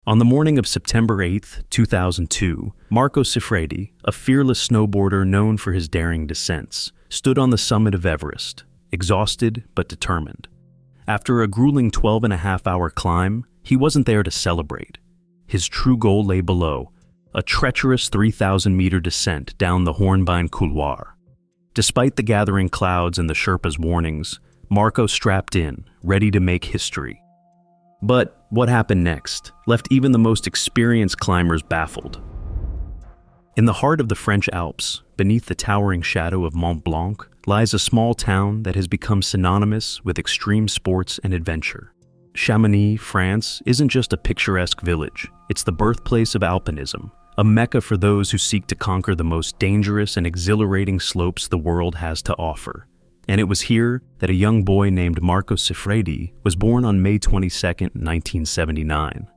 On the morning of September 8, 2002, Marco Siffredi, a fearless snowboarder known for his daring descents, stood on the summit of Everest, exhausted but determined. After a grueling 12-and-a-half-hour climb, he wasn't there to celebrate. His true goal lay below, a treacherous 3,000-meter descent down the Hornbein Couloir. Despite the gathering clouds and the Sherpas' warnings, Marco strapped in, ready to make history. But what happened next left even the most experienced climbers baffled. In the heart of the French Alps, beneath the towering shadow of Mont Blanc, lies a small town that has become synonymous with extreme sports and adventure. Chamonix, France, isn't just a picturesque village. It's the birthplace of alpinism, a mecca for those who seek to conquer the most dangerous and exhilarating slopes the world has to offer. And it was here that a young boy named Marco Siffredi was born on May 22, 1979.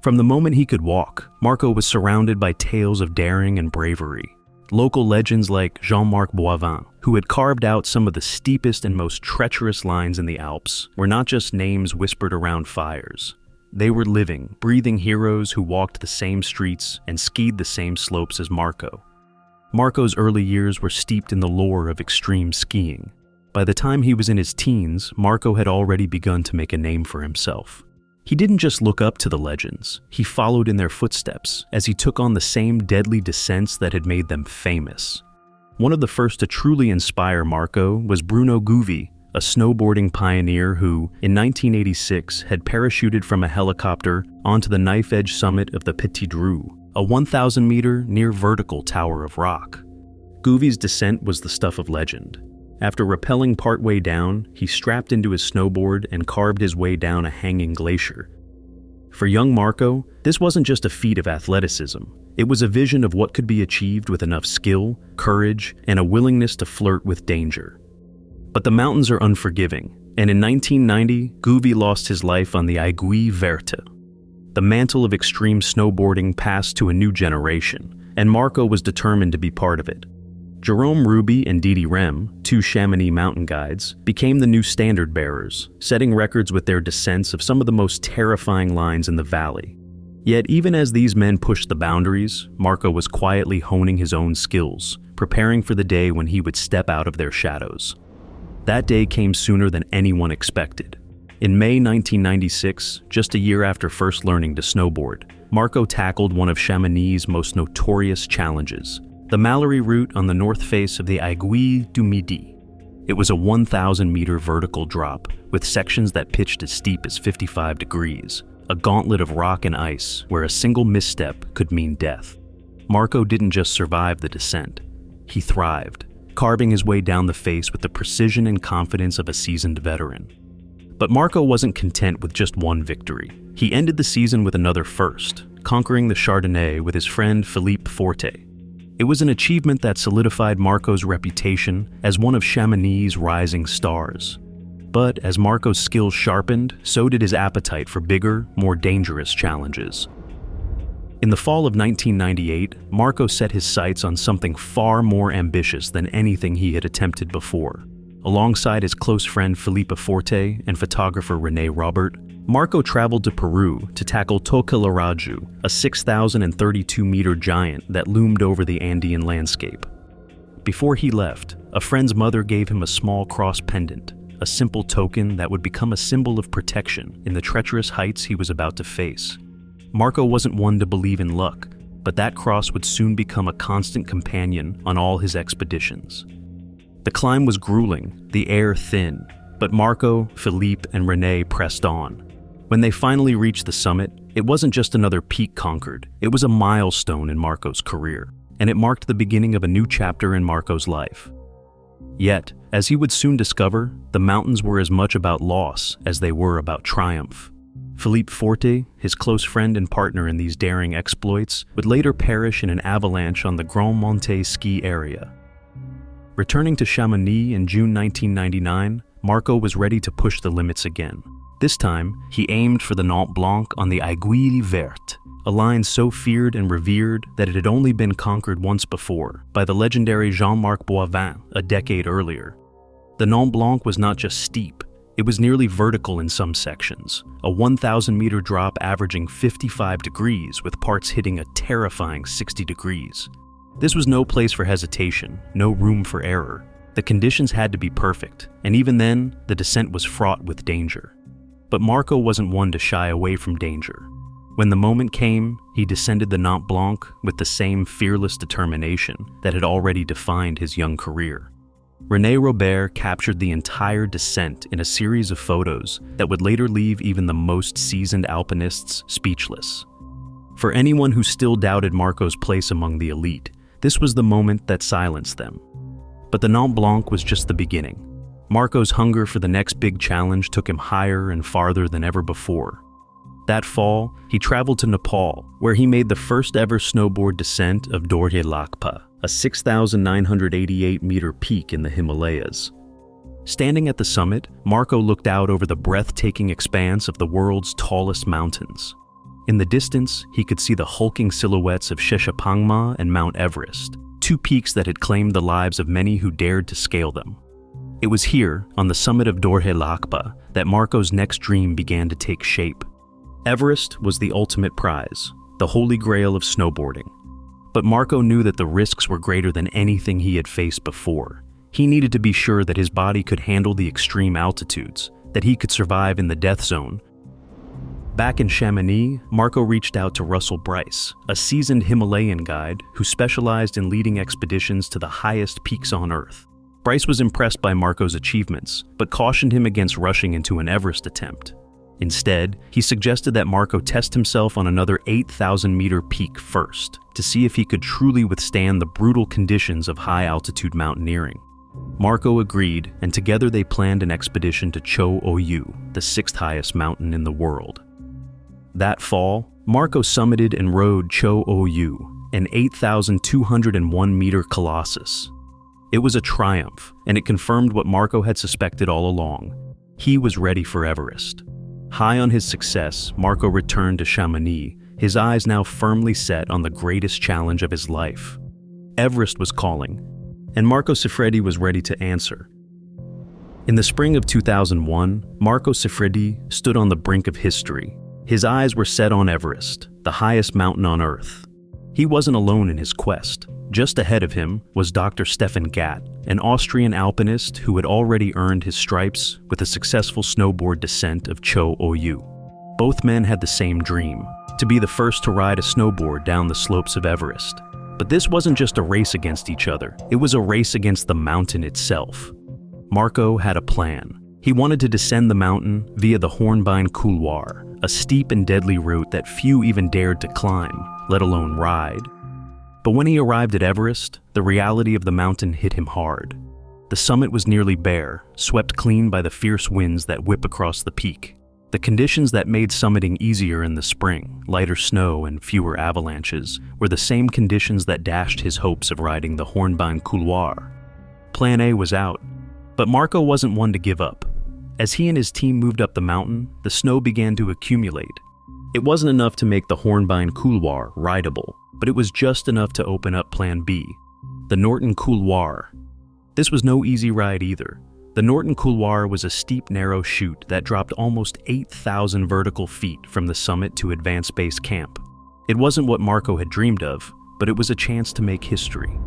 From the moment he could walk, Marco was surrounded by tales of daring and bravery. Local legends like Jean-Marc Boivin, who had carved out some of the steepest and most treacherous lines in the Alps, were not just names whispered around fires. They were living, breathing heroes who walked the same streets and skied the same slopes as Marco. Marco's early years were steeped in the lore of extreme skiing. By the time he was in his teens, Marco had already begun to make a name for himself. He didn't just look up to the legends, he followed in their footsteps as he took on the same deadly descents that had made them famous. One of the first to truly inspire Marco was Bruno Gouvi, a snowboarding pioneer who, in 1986, had parachuted from a helicopter onto the knife-edge summit of the Petit Dreux, a 1,000-meter near-vertical tower of rock. Gouvi's descent was the stuff of legend. After rappelling partway down, he strapped into his snowboard and carved his way down a hanging glacier. For young Marco, this wasn't just a feat of athleticism. It was a vision of what could be achieved with enough skill, courage, and a willingness to flirt with danger. But the mountains are unforgiving, and in 1990, Gouvi lost his life on the Aiguille Verte. The mantle of extreme snowboarding passed to a new generation, and Marco was determined to be part of it. Jerome Ruby and Didi Rem, two Chamonix mountain guides, became the new standard bearers, setting records with their descents of some of the most terrifying lines in the valley. Yet even as these men pushed the boundaries, Marco was quietly honing his own skills, preparing for the day when he would step out of their shadows. That day came sooner than anyone expected. In May 1996, just a year after first learning to snowboard, Marco tackled one of Chamonix's most notorious challenges, the Mallory route on the north face of the Aiguille du Midi. It was a 1,000-meter vertical drop, with sections that pitched as steep as 55 degrees, a gauntlet of rock and ice where a single misstep could mean death. Marco didn't just survive the descent, he thrived, carving his way down the face with the precision and confidence of a seasoned veteran. But Marco wasn't content with just one victory. He ended the season with another first, conquering the Chardonnay with his friend Philippe Forte. It was an achievement that solidified Marco's reputation as one of Chamonix's rising stars. But as Marco's skills sharpened, so did his appetite for bigger, more dangerous challenges. In the fall of 1998, Marco set his sights on something far more ambitious than anything he had attempted before. Alongside his close friend Philippe Forte and photographer René Robert, Marco traveled to Peru to tackle Toquillaraju, a 6,032-meter giant that loomed over the Andean landscape. Before he left, a friend's mother gave him a small cross pendant, a simple token that would become a symbol of protection in the treacherous heights he was about to face. Marco wasn't one to believe in luck, but that cross would soon become a constant companion on all his expeditions. The climb was grueling, the air thin, but Marco, Philippe, and René pressed on. When they finally reached the summit, it wasn't just another peak conquered, it was a milestone in Marco's career, and it marked the beginning of a new chapter in Marco's life. Yet, as he would soon discover, the mountains were as much about loss as they were about triumph. Philippe Forte, his close friend and partner in these daring exploits, would later perish in an avalanche on the Grand Monte ski area. Returning to Chamonix in June 1999, Marco was ready to push the limits again. This time, he aimed for the Mont Blanc on the Aiguille Verte, a line so feared and revered that it had only been conquered once before, by the legendary Jean-Marc Boivin a decade earlier. The Mont Blanc was not just steep, It was nearly vertical in some sections, a 1,000-meter drop averaging 55 degrees with parts hitting a terrifying 60 degrees. This was no place for hesitation, no room for error. The conditions had to be perfect, and even then, the descent was fraught with danger. But Marco wasn't one to shy away from danger. When the moment came, he descended the Mont Blanc with the same fearless determination that had already defined his young career. René Robert captured the entire descent in a series of photos that would later leave even the most seasoned alpinists speechless. For anyone who still doubted Marco's place among the elite, this was the moment that silenced them. But the Mont Blanc was just the beginning. Marco's hunger for the next big challenge took him higher and farther than ever before. That fall, he traveled to Nepal, where he made the first ever snowboard descent of Dorje Lakpa, a 6,988-meter peak in the Himalayas. Standing at the summit, Marco looked out over the breathtaking expanse of the world's tallest mountains. In the distance, he could see the hulking silhouettes of Sheshapangma and Mount Everest, two peaks that had claimed the lives of many who dared to scale them. It was here, on the summit of Dorje Lakpa, that Marco's next dream began to take shape. Everest was the ultimate prize, the holy grail of snowboarding. But Marco knew that the risks were greater than anything he had faced before. He needed to be sure that his body could handle the extreme altitudes, that he could survive in the death zone. Back in Chamonix, Marco reached out to Russell Bryce, a seasoned Himalayan guide who specialized in leading expeditions to the highest peaks on Earth. Bryce was impressed by Marco's achievements, but cautioned him against rushing into an Everest attempt. Instead, he suggested that Marco test himself on another 8,000-meter peak first, to see if he could truly withstand the brutal conditions of high-altitude mountaineering. Marco agreed, and together they planned an expedition to Cho Oyu, the sixth highest mountain in the world. That fall, Marco summited and rode Cho Oyu, an 8,201-meter colossus. It was a triumph, and it confirmed what Marco had suspected all along. He was ready for Everest. High on his success, Marco returned to Chamonix, his eyes now firmly set on the greatest challenge of his life. Everest was calling, and Marco Siffredi was ready to answer. In the spring of 2001, Marco Siffredi stood on the brink of history. His eyes were set on Everest, the highest mountain on Earth. He wasn't alone in his quest. Just ahead of him was Dr. Stefan Gatt, an Austrian alpinist who had already earned his stripes with a successful snowboard descent of Cho Oyu. Both men had the same dream, to be the first to ride a snowboard down the slopes of Everest. But this wasn't just a race against each other, it was a race against the mountain itself. Marco had a plan. He wanted to descend the mountain via the Hornbein Couloir, a steep and deadly route that few even dared to climb, let alone ride. But when he arrived at Everest, the reality of the mountain hit him hard. The summit was nearly bare, swept clean by the fierce winds that whip across the peak. The conditions that made summiting easier in the spring, lighter snow and fewer avalanches, were the same conditions that dashed his hopes of riding the Hornbein Couloir. Plan A was out, but Marco wasn't one to give up. As he and his team moved up the mountain, the snow began to accumulate. It wasn't enough to make the Hornbein Couloir rideable, but it was just enough to open up Plan B, the Norton Couloir. This was no easy ride either. The Norton Couloir was a steep, narrow chute that dropped almost 8,000 vertical feet from the summit to Advanced Base Camp. It wasn't what Marco had dreamed of, but it was a chance to make history.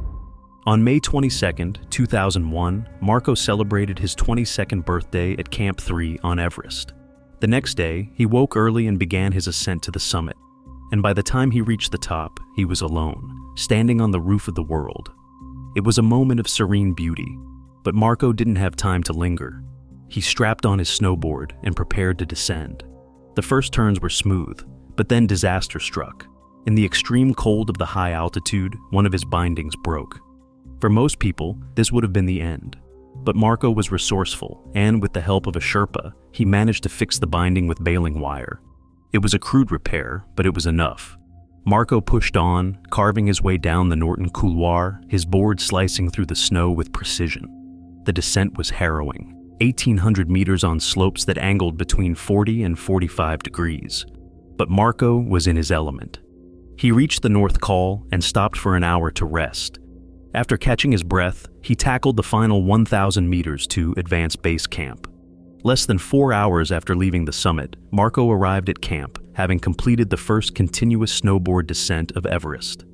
On May 22, 2001, Marco celebrated his 22nd birthday at Camp 3 on Everest. The next day, he woke early and began his ascent to the summit. And by the time he reached the top, he was alone, standing on the roof of the world. It was a moment of serene beauty, but Marco didn't have time to linger. He strapped on his snowboard and prepared to descend. The first turns were smooth, but then disaster struck. In the extreme cold of the high altitude, one of his bindings broke. For most people, this would have been the end. But Marco was resourceful, and with the help of a Sherpa, he managed to fix the binding with baling wire. It was a crude repair, but it was enough. Marco pushed on, carving his way down the Norton Couloir, his board slicing through the snow with precision. The descent was harrowing, 1,800 meters on slopes that angled between 40 and 45 degrees. But Marco was in his element. He reached the North Col and stopped for an hour to rest. After catching his breath, he tackled the final 1,000 meters to Advanced Base Camp. Less than 4 hours after leaving the summit, Marco arrived at camp, having completed the first continuous snowboard descent of Everest.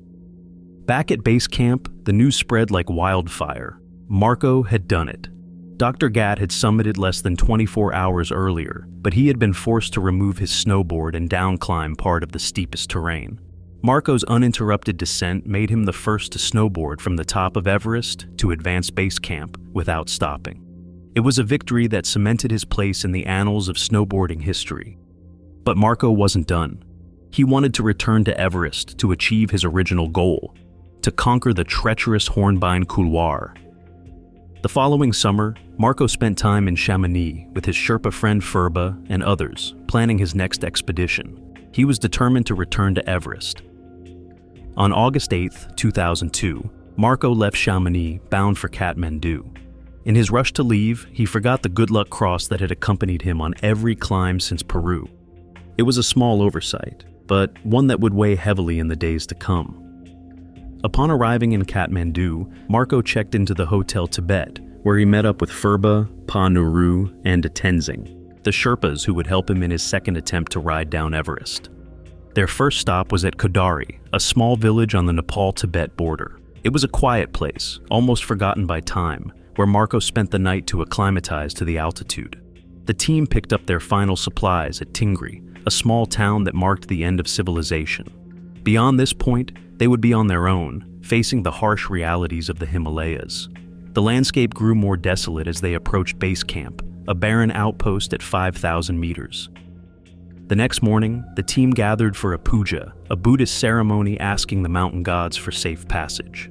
Back at base camp, the news spread like wildfire. Marco had done it. Dr. Gatt had summited less than 24 hours earlier, but he had been forced to remove his snowboard and downclimb part of the steepest terrain. Marco's uninterrupted descent made him the first to snowboard from the top of Everest to advance base camp without stopping. It was a victory that cemented his place in the annals of snowboarding history. But Marco wasn't done. He wanted to return to Everest to achieve his original goal, to conquer the treacherous Hornbein Couloir. The following summer, Marco spent time in Chamonix with his Sherpa friend Ferba and others, planning his next expedition. He was determined to return to Everest. On August 8, 2002, Marco left Chamonix bound for Kathmandu. In his rush to leave, he forgot the good luck cross that had accompanied him on every climb since Peru. It was a small oversight, but one that would weigh heavily in the days to come. Upon arriving in Kathmandu, Marco checked into the Hotel Tibet, where he met up with Ferba, Pa Nuru, and Tenzing, the Sherpas who would help him in his second attempt to ride down Everest. Their first stop was at Kodari, a small village on the Nepal-Tibet border. It was a quiet place, almost forgotten by time, where Marco spent the night to acclimatize to the altitude. The team picked up their final supplies at Tingri, a small town that marked the end of civilization. Beyond this point, they would be on their own, facing the harsh realities of the Himalayas. The landscape grew more desolate as they approached base camp, a barren outpost at 5,000 meters. The next morning, the team gathered for a puja, a Buddhist ceremony asking the mountain gods for safe passage.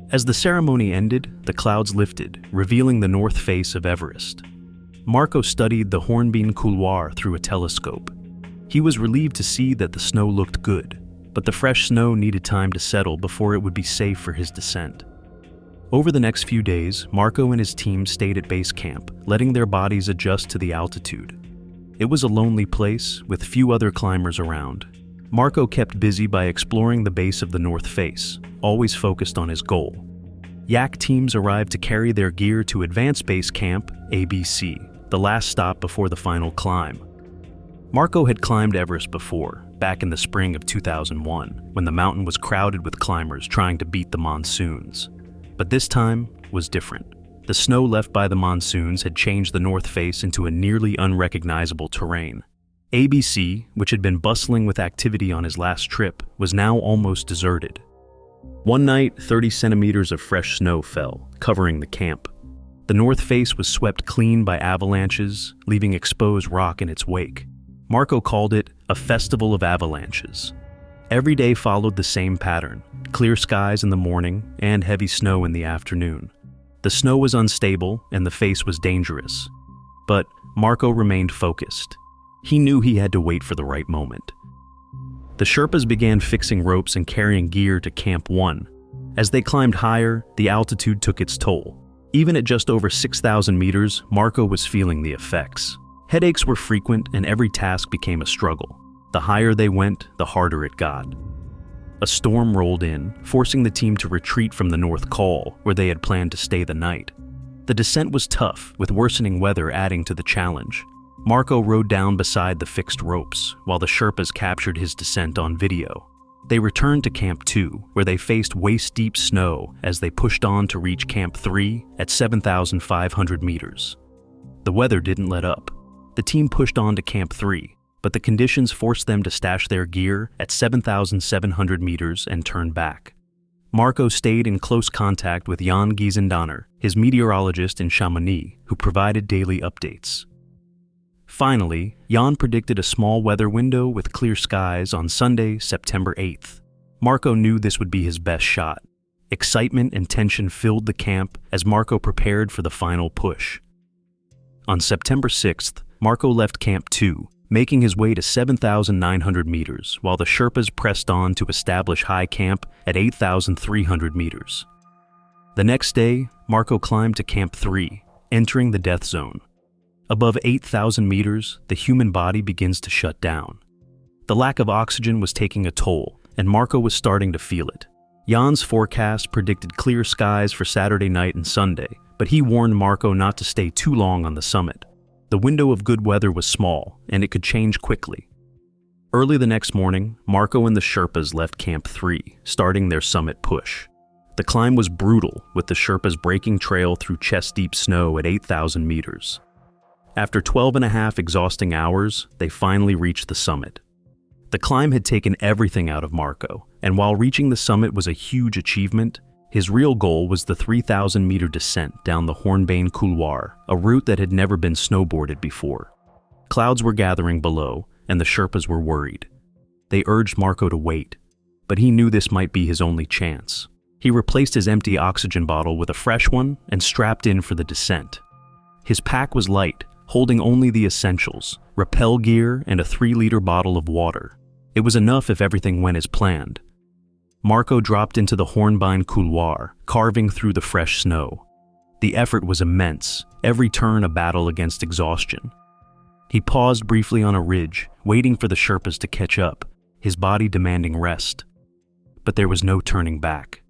As the ceremony ended, the clouds lifted, revealing the north face of Everest. Marco studied the Hornbein Couloir through a telescope. He was relieved to see that the snow looked good, but the fresh snow needed time to settle before it would be safe for his descent. Over the next few days, Marco and his team stayed at base camp, letting their bodies adjust to the altitude. It was a lonely place, with few other climbers around. Marco kept busy by exploring the base of the north face, always focused on his goal. Yak teams arrived to carry their gear to Advanced Base Camp, ABC, the last stop before the final climb. Marco had climbed Everest before, back in the spring of 2001, when the mountain was crowded with climbers trying to beat the monsoons. But this time was different. The snow left by the monsoons had changed the north face into a nearly unrecognizable terrain. ABC, which had been bustling with activity on his last trip, was now almost deserted. One night, 30 centimeters of fresh snow fell, covering the camp. The north face was swept clean by avalanches, leaving exposed rock in its wake. Marco called it a festival of avalanches. Every day followed the same pattern: clear skies in the morning and heavy snow in the afternoon. The snow was unstable and the face was dangerous. But Marco remained focused. He knew he had to wait for the right moment. The Sherpas began fixing ropes and carrying gear to Camp 1. As they climbed higher, the altitude took its toll. Even at just over 6,000 meters, Marco was feeling the effects. Headaches were frequent and every task became a struggle. The higher they went, the harder it got. A storm rolled in, forcing the team to retreat from the North Col, where they had planned to stay the night. The descent was tough, with worsening weather adding to the challenge. Marco rode down beside the fixed ropes, while the Sherpas captured his descent on video. They returned to Camp 2, where they faced waist-deep snow as they pushed on to reach Camp 3 at 7,500 meters. The weather didn't let up. The team pushed on to Camp 3, but the conditions forced them to stash their gear at 7,700 meters and turn back. Marco stayed in close contact with Jan Giesendanner, his meteorologist in Chamonix, who provided daily updates. Finally, Jan predicted a small weather window with clear skies on Sunday, September 8th. Marco knew this would be his best shot. Excitement and tension filled the camp as Marco prepared for the final push. On September 6th, Marco left Camp 2, making his way to 7,900 meters, while the Sherpas pressed on to establish high camp at 8,300 meters. The next day, Marco climbed to Camp 3, entering the death zone. Above 8,000 meters, the human body begins to shut down. The lack of oxygen was taking a toll, and Marco was starting to feel it. Jan's forecast predicted clear skies for Saturday night and Sunday, but he warned Marco not to stay too long on the summit. The window of good weather was small, and it could change quickly. Early the next morning, Marco and the Sherpas left Camp 3, starting their summit push. The climb was brutal, with the Sherpas breaking trail through chest-deep snow at 8,000 meters. After 12.5 exhausting hours, they finally reached the summit. The climb had taken everything out of Marco, and while reaching the summit was a huge achievement, his real goal was the 3,000-meter descent down the Hornbein Couloir, a route that had never been snowboarded before. Clouds were gathering below, and the Sherpas were worried. They urged Marco to wait, but he knew this might be his only chance. He replaced his empty oxygen bottle with a fresh one and strapped in for the descent. His pack was light, holding only the essentials, rappel gear and a 3-liter bottle of water. It was enough if everything went as planned. Marco dropped into the Hornbein Couloir, carving through the fresh snow. The effort was immense, every turn a battle against exhaustion. He paused briefly on a ridge, waiting for the Sherpas to catch up, his body demanding rest. But there was no turning back.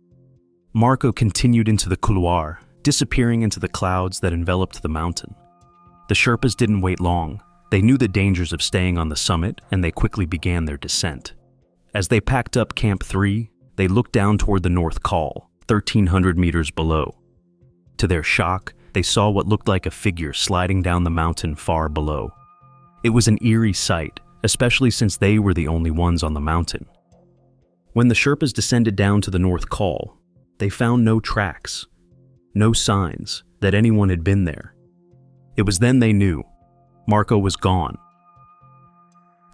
Marco continued into the couloir, disappearing into the clouds that enveloped the mountain. The Sherpas didn't wait long. They knew the dangers of staying on the summit, and they quickly began their descent. As they packed up Camp 3, they looked down toward the North Col, 1,300 meters below. To their shock, they saw what looked like a figure sliding down the mountain far below. It was an eerie sight, especially since they were the only ones on the mountain. When the Sherpas descended down to the North Col, they found no tracks, no signs that anyone had been there. It was then they knew Marco was gone.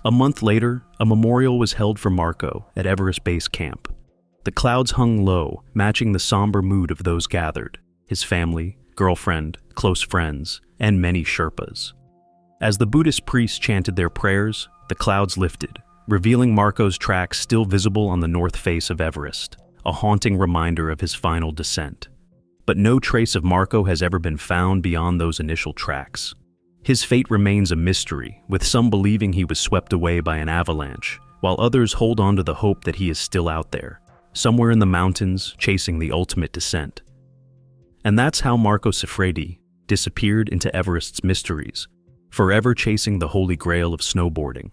A month later, a memorial was held for Marco at Everest Base Camp. The clouds hung low, matching the somber mood of those gathered, his family, girlfriend, close friends, and many Sherpas. As the Buddhist priests chanted their prayers, the clouds lifted, revealing Marco's tracks still visible on the north face of Everest, a haunting reminder of his final descent. But no trace of Marco has ever been found beyond those initial tracks. His fate remains a mystery, with some believing he was swept away by an avalanche, while others hold on to the hope that he is still out there, somewhere in the mountains, chasing the ultimate descent. And that's how Marco Siffredi disappeared into Everest's mysteries, forever chasing the holy grail of snowboarding,